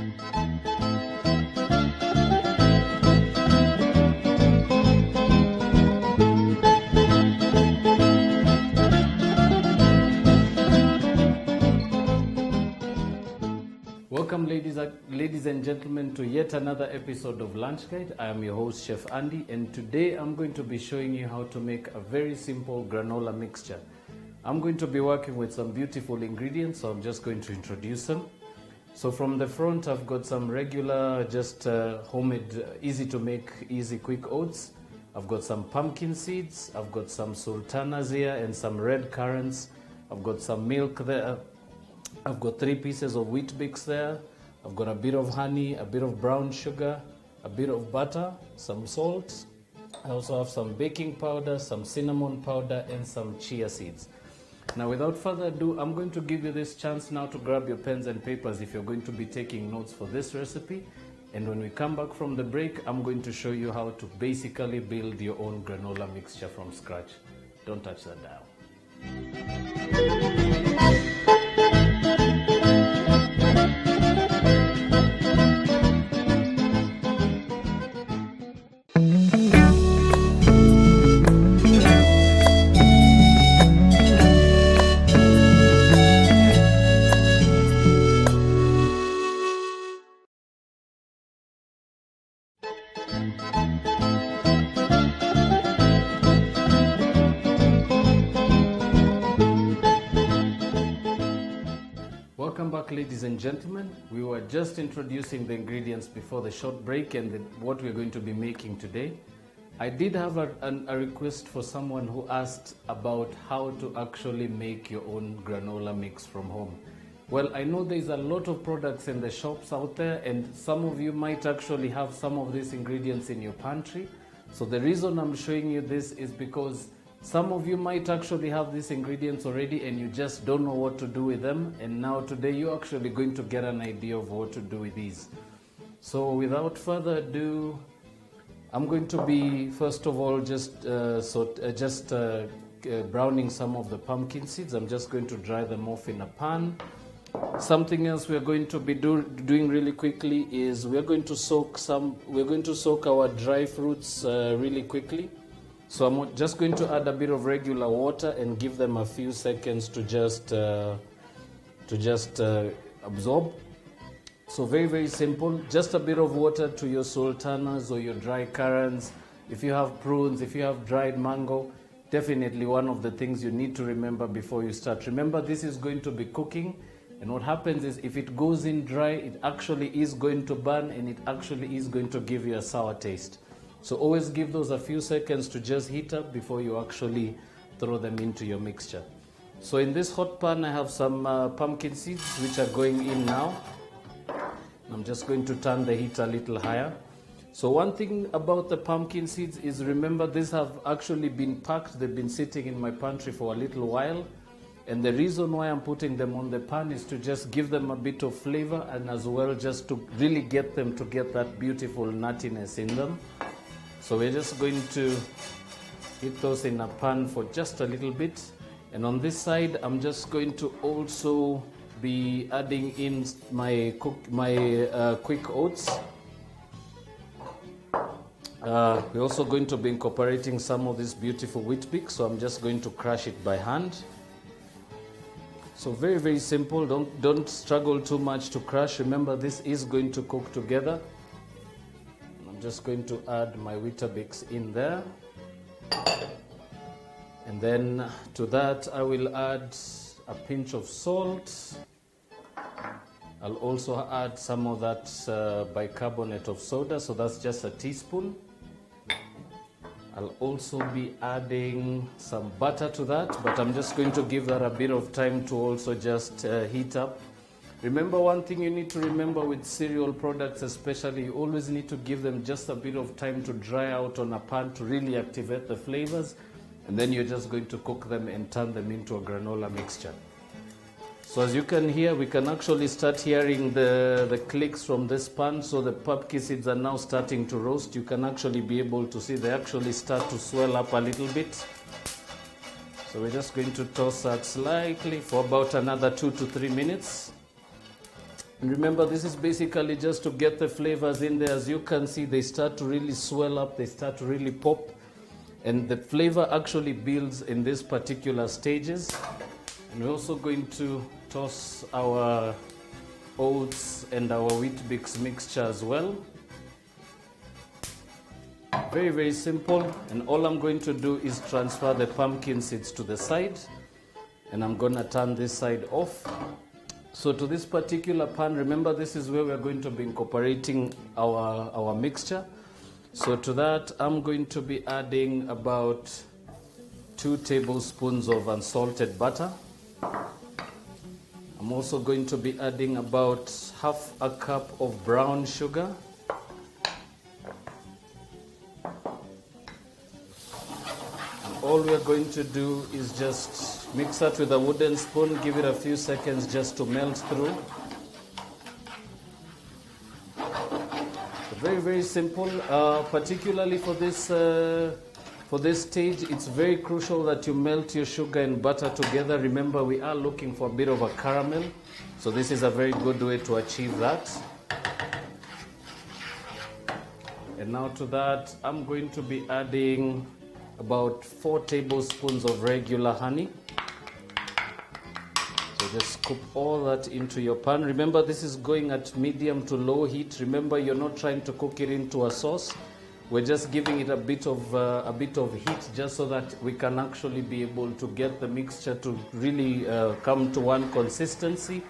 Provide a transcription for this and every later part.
Welcome ladies and gentlemen to yet another episode of Lunch Guide. I am your host Chef Andy, and today I'm going to be showing you how to make a very simple granola mixture. I'm going to be working with some beautiful ingredients, so I'm just going to introduce them. So from the front I've got some regular homemade easy to make, easy quick oats. I've got some pumpkin seeds, I've got some sultanas here and some red currants. I've got some milk there. I've got 3 pieces of wheat bix there. I've got a bit of honey, a bit of brown sugar, a bit of butter, some salt. I also have some baking powder, some cinnamon powder, and some chia seeds. Now, without further ado, I'm going to give you this chance now to grab your pens and papers if you're going to be taking notes for this recipe. And when we come back from the break, I'm going to show you how to basically build your own granola mixture from scratch. Don't touch that dial. Welcome back, ladies and gentlemen. We were just introducing the ingredients before the short break and what we're going to be making today. I did have a request for someone who asked about how to actually make your own granola mix from home. Well, I know there's a lot of products in the shops out there, and some of you might actually have some of these ingredients in your pantry. So the reason I'm showing you this is because some of you might actually have these ingredients already and you just don't know what to do with them, and now today you're actually going to get an idea of what to do with these. So without further ado, I'm going to be first of all just browning some of the pumpkin seeds. I'm just going to dry them off in a pan. Something else we're going to be doing really quickly is we're going to soak our dry fruits really quickly. So I'm just going to add a bit of regular water and give them a few seconds to just absorb. So very, very simple. Just a bit of water to your sultanas or your dry currants. If you have prunes, if you have dried mango, definitely one of the things you need to remember before you start. Remember, this is going to be cooking, and what happens is if it goes in dry, it actually is going to burn and it actually is going to give you a sour taste. So always give those a few seconds to just heat up before you actually throw them into your mixture. So in this hot pan I have some pumpkin seeds which are going in now. I'm just going to turn the heat a little higher. So one thing about the pumpkin seeds is, remember, these have actually been packed. They've been sitting in my pantry for a little while. And the reason why I'm putting them on the pan is to just give them a bit of flavor, and as well just to really get them to get that beautiful nuttiness in them. So we're just going to heat those in a pan for just a little bit. And on this side, I'm just going to also be adding in my quick oats. We're also going to be incorporating some of this beautiful wheat bix, so I'm just going to crush it by hand. So very, very simple. Don't struggle too much to crush. Remember, this is going to cook together. Just going to add my Weetabix in there, and then to that I will add a pinch of salt. I'll also add some of that bicarbonate of soda, so that's just a teaspoon. I'll also be adding some butter to that, but I'm just going to give that a bit of time to also just heat up. Remember, one thing you need to remember with cereal products especially, you always need to give them just a bit of time to dry out on a pan to really activate the flavors, and then you're just going to cook them and turn them into a granola mixture. So as you can hear, we can actually start hearing the clicks from this pan. So the pumpkin seeds are now starting to roast. You can actually be able to see they actually start to swell up a little bit. So we're just going to toss that slightly for about another 2 to 3 minutes. And remember, this is basically just to get the flavors in there. As you can see, they start to really swell up, they start to really pop. And the flavor actually builds in these particular stages. And we're also going to toss our oats and our wheat bix mixture as well. Very, very simple. And all I'm going to do is transfer the pumpkin seeds to the side. And I'm going to turn this side off. So to this particular pan, remember this is where we're going to be incorporating our mixture. So to that, I'm going to be adding about 2 tablespoons of unsalted butter. I'm also going to be adding about half a cup of brown sugar. And all we're going to do is just mix that with a wooden spoon, give it a few seconds just to melt through. Very, very simple, particularly for this stage. It's very crucial that you melt your sugar and butter together. Remember, we are looking for a bit of a caramel, so this is a very good way to achieve that. And now to that, I'm going to be adding about 4 tablespoons of regular honey. So just scoop all that into your pan. Remember, this is going at medium to low heat. Remember, you're not trying to cook it into a sauce. We're just giving it a bit of heat, just so that we can actually be able to get the mixture to really come to one consistency.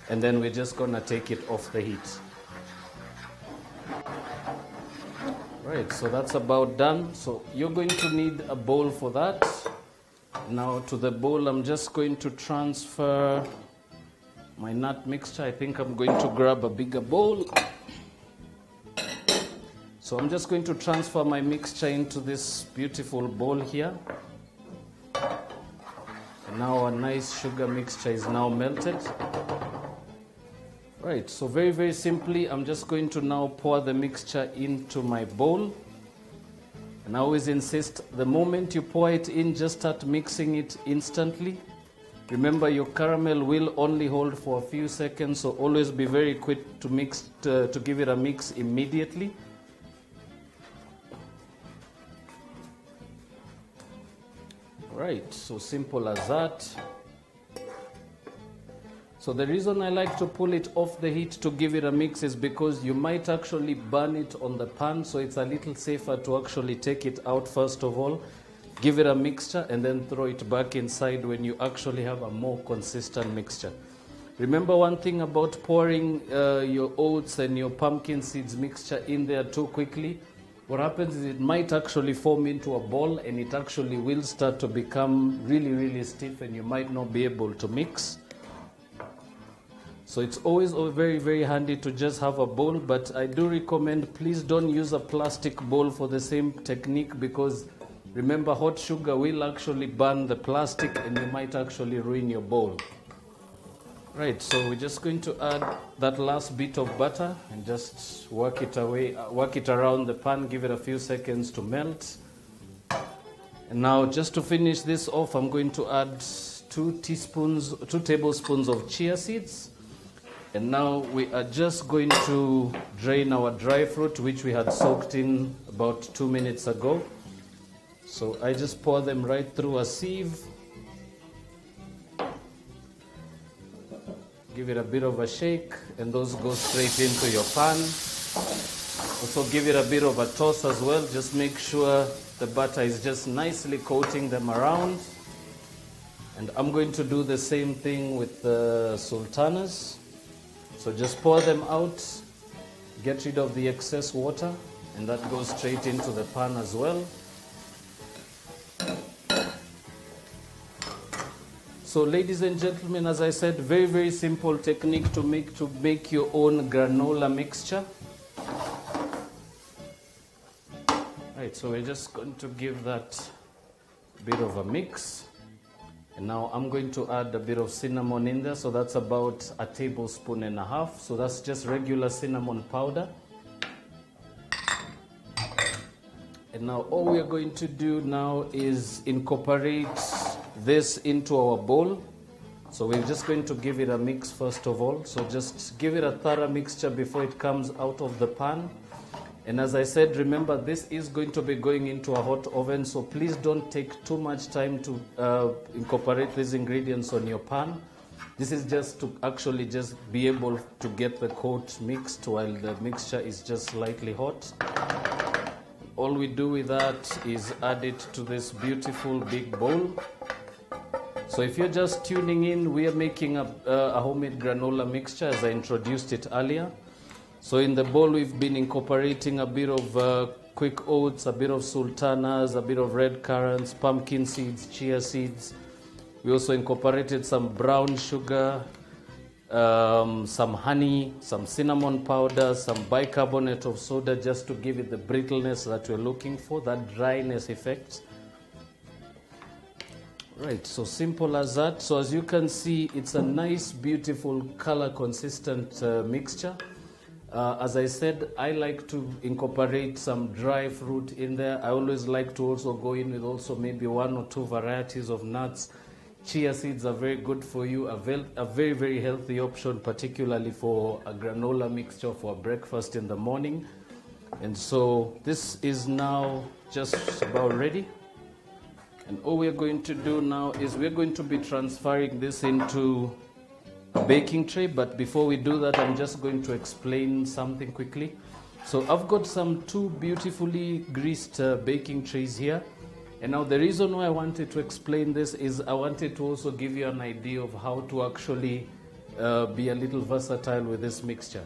And then we're just gonna take it off the heat. Right, so that's about done. So you're going to need a bowl for that. Now to the bowl, I'm just going to transfer my nut mixture. I think I'm going to grab a bigger bowl. So I'm just going to transfer my mixture into this beautiful bowl here. And now our nice sugar mixture is now melted. Right, so very, very simply, I'm just going to now pour the mixture into my bowl. And I always insist, the moment you pour it in, just start mixing it instantly. Remember, your caramel will only hold for a few seconds, so always be very quick to mix, to give it a mix immediately. Right, so simple as that. So the reason I like to pull it off the heat to give it a mix is because you might actually burn it on the pan, so it's a little safer to actually take it out first of all, give it a mixture, and then throw it back inside when you actually have a more consistent mixture. Remember one thing about pouring your oats and your pumpkin seeds mixture in there too quickly. What happens is it might actually form into a ball, and it actually will start to become really, really stiff, and you might not be able to mix. So it's always very, very handy to just have a bowl, but I do recommend please don't use a plastic bowl for the same technique, because remember, hot sugar will actually burn the plastic and you might actually ruin your bowl. Right, so we're just going to add that last bit of butter and just work it around the pan, give it a few seconds to melt. And now just to finish this off, I'm going to add 2 tablespoons of chia seeds. And now we are just going to drain our dry fruit, which we had soaked in about 2 minutes ago. So I just pour them right through a sieve. Give it a bit of a shake, and those go straight into your pan. Also give it a bit of a toss as well. Just make sure the butter is just nicely coating them around. And I'm going to do the same thing with the sultanas. So just pour them out, get rid of the excess water, and that goes straight into the pan as well. So ladies and gentlemen, as I said, very, very simple technique to make your own granola mixture. Right, so we're just going to give that a bit of a mix. And now I'm going to add a bit of cinnamon in there, so that's about 1.5 tablespoons. So that's just regular cinnamon powder. And now all we are going to do now is incorporate this into our bowl. So we're just going to give it a mix first of all. So just give it a thorough mixture before it comes out of the pan. And as I said, remember this is going to be going into a hot oven, so please don't take too much time to incorporate these ingredients on your pan. This is just to actually just be able to get the coat mixed while the mixture is just slightly hot. All we do with that is add it to this beautiful big bowl. So if you're just tuning in, we are making a homemade granola mixture as I introduced it earlier. So in the bowl we've been incorporating a bit of quick oats, a bit of sultanas, a bit of red currants, pumpkin seeds, chia seeds. We also incorporated some brown sugar, some honey, some cinnamon powder, some bicarbonate of soda just to give it the brittleness that we're looking for, that dryness effect. Right, so simple as that. So as you can see, it's a nice, beautiful, color consistent mixture. As I said, I like to incorporate some dry fruit in there. I always like to also go in with also maybe 1 or 2 varieties of nuts. Chia seeds are very good for you, a very, very healthy option, particularly for a granola mixture for breakfast in the morning. And so this is now just about ready. And all we're going to do now is we're going to be transferring this into a baking tray. But before we do that, I'm just going to explain something quickly. So I've got some 2 beautifully greased baking trays here. And now the reason why I wanted to explain this is I wanted to also give you an idea of how to actually be a little versatile with this mixture.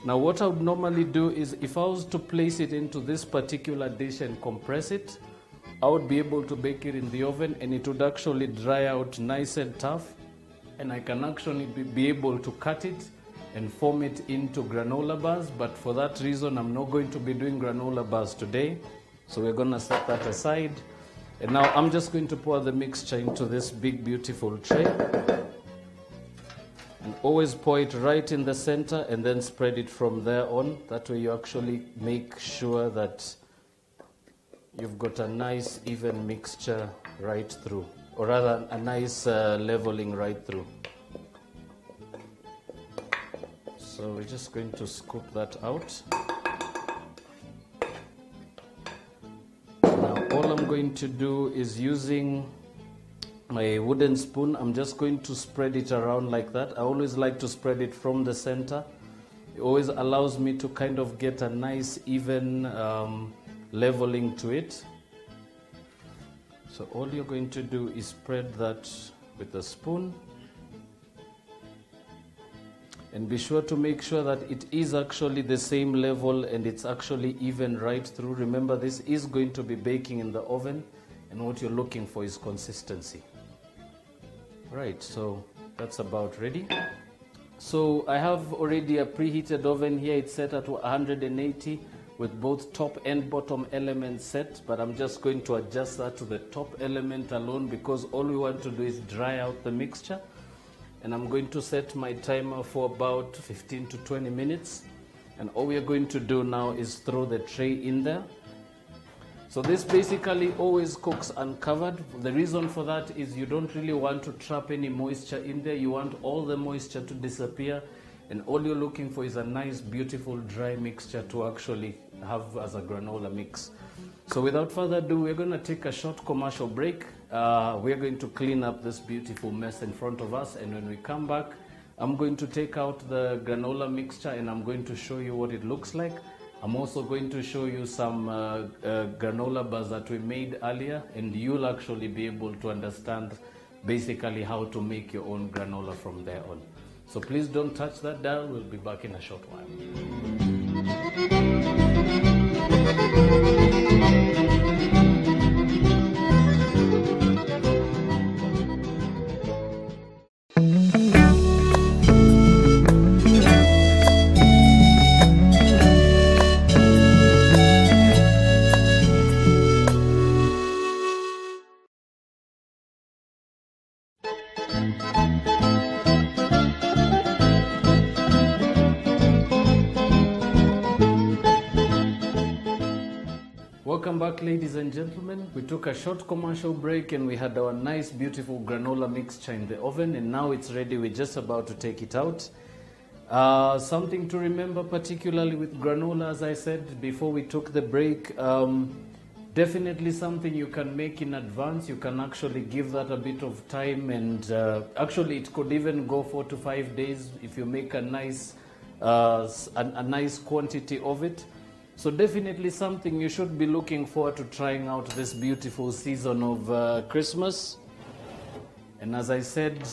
Now what I would normally do is if I was to place it into this particular dish and compress it, I would be able to bake it in the oven and it would actually dry out nice and tough, and I can actually be able to cut it and form it into granola bars. But for that reason, I'm not going to be doing granola bars today. So we're going to set that aside. And now I'm just going to pour the mixture into this big, beautiful tray. And always pour it right in the center and then spread it from there on. That way you actually make sure that you've got a nice, even mixture right through. Or rather, a nice leveling right through. So we're just going to scoop that out. All I'm going to do is using my wooden spoon, I'm just going to spread it around like that. I always like to spread it from the center. It always allows me to kind of get a nice even leveling to it. So all you're going to do is spread that with a spoon. And be sure to make sure that it is actually the same level and it's actually even right through. Remember, this is going to be baking in the oven, and what you're looking for is consistency. Right, so that's about ready. So I have already a preheated oven here. It's set at 180 with both top and bottom elements set, but I'm just going to adjust that to the top element alone because all we want to do is dry out the mixture. And I'm going to set my timer for about 15 to 20 minutes. And all we are going to do now is throw the tray in there. So this basically always cooks uncovered. The reason for that is you don't really want to trap any moisture in there. You want all the moisture to disappear. And all you're looking for is a nice, beautiful, dry mixture to actually have as a granola mix. So without further ado, we're going to take a short commercial break. We're going to clean up this beautiful mess in front of us, and when we come back, I'm going to take out the granola mixture and I'm going to show you what it looks like. I'm also going to show you some granola bars that we made earlier, and you'll actually be able to understand basically how to make your own granola from there on. So please don't touch that dial. We'll be back in a short while. Welcome back, ladies and gentlemen. We took a short commercial break and we had our nice, beautiful granola mixture in the oven, and now it's ready. We're just about to take it out. Something to remember, particularly with granola, as I said before we took the break, definitely something you can make in advance. You can actually give that a bit of time, and actually it could even go 4 to 5 days if you make a nice quantity of it. So definitely something you should be looking forward to trying out this beautiful season of Christmas. And as I said,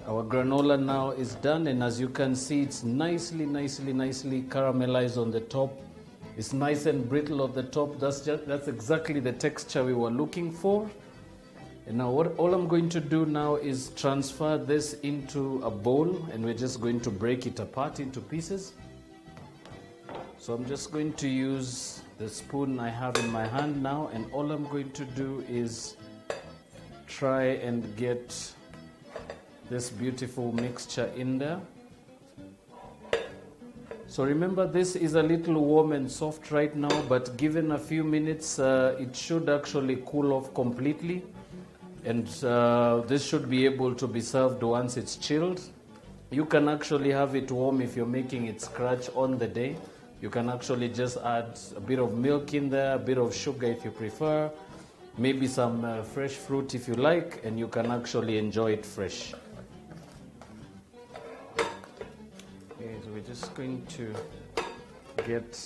our granola now is done, and as you can see, it's nicely caramelized on the top. It's nice and brittle at the top. That's exactly the texture we were looking for. And now all I'm going to do now is transfer this into a bowl, and we're just going to break it apart into pieces. So I'm just going to use the spoon I have in my hand now, and all I'm going to do is try and get this beautiful mixture in there. So remember, this is a little warm and soft right now, but given a few minutes, it should actually cool off completely, and this should be able to be served once it's chilled. You can actually have it warm if you're making it scratch on the day. You can actually just add a bit of milk in there, a bit of sugar if you prefer, maybe some fresh fruit if you like, and you can actually enjoy it fresh. Okay, so we're just going to get,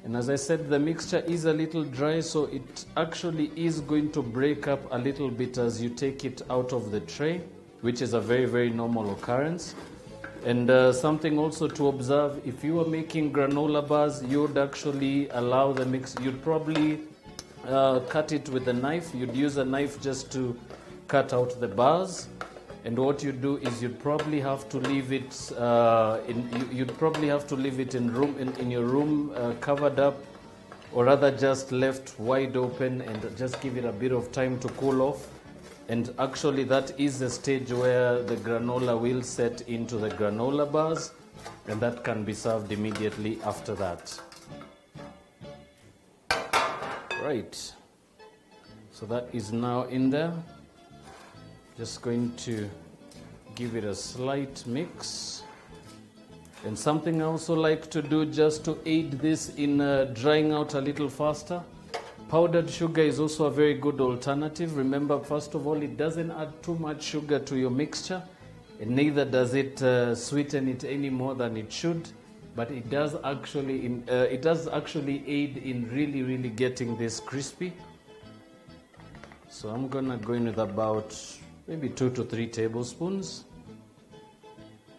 and as I said, the mixture is a little dry, so it actually is going to break up a little bit as you take it out of the tray, which is a very normal occurrence. And something also to observe, if you are making granola bars, you would actually allow the mix, you'd probably cut it with a knife. You'd use a knife just to cut out the bars. And what you do is you'd probably have to leave it in your room covered up, or rather just left wide open, and just give it a bit of time to cool off. And actually that is the stage where the granola will set into the granola bars, and that can be served immediately after that. Right, so that is now in there. Just going to give it a slight mix. And something I also like to do just to aid this in drying out a little faster, powdered sugar is also a very good alternative. Remember, first of all, it doesn't add too much sugar to your mixture, and neither does it sweeten it any more than it should. But it does actually aid in really getting this crispy. So I'm gonna go in with about maybe 2 to 3 tablespoons,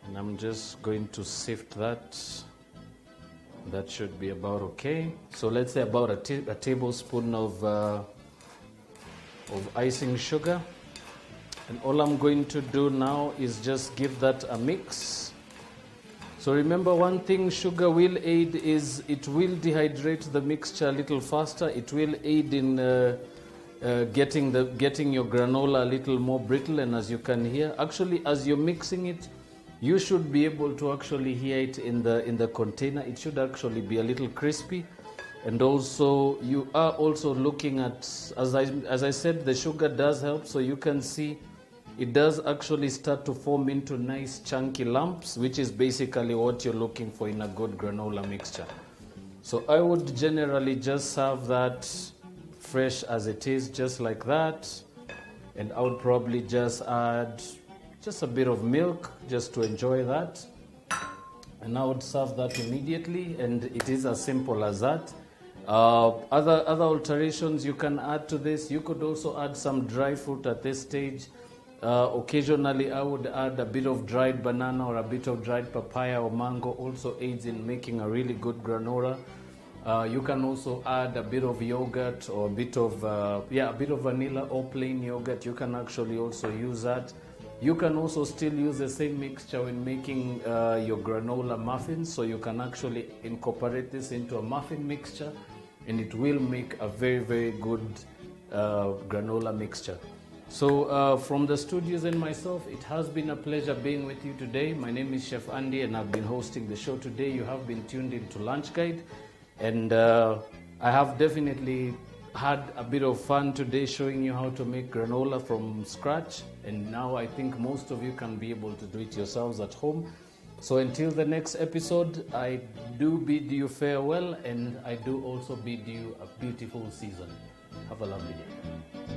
and I'm just going to sift that. That should be about okay. So let's say about a tablespoon of icing sugar. And all I'm going to do now is just give that a mix. So remember, one thing sugar will aid is it will dehydrate the mixture a little faster. It will aid in getting your granola a little more brittle. And as you can hear, actually as you're mixing it, you should be able to actually hear it in the container. It should actually be a little crispy. And also you are also looking at, as I said, the sugar does help. So you can see it does actually start to form into nice chunky lumps, which is basically what you're looking for in a good granola mixture. So I would generally just serve that fresh as it is, just like that. And I would probably just add just a bit of milk just to enjoy that, and I would serve that immediately, and it is as simple as that. Other alterations you can add to this, you could also add some dry fruit at this stage. Occasionally I would add a bit of dried banana or a bit of dried papaya or mango, also aids in making a really good granola. You can also add a bit of yogurt or a bit of vanilla or plain yogurt. You can actually also use that. You can also still use the same mixture when making your granola muffins, so you can actually incorporate this into a muffin mixture, and it will make a very good granola mixture. So from the studios and myself, it has been a pleasure being with you today. My name is Chef Andy, and I've been hosting the show today. You have been tuned into Lunch Guide, and I have definitely had a bit of fun today showing you how to make granola from scratch, and now I think most of you can be able to do it yourselves at home. So until the next episode, I do bid you farewell, and I do also bid you a beautiful season. Have a lovely day.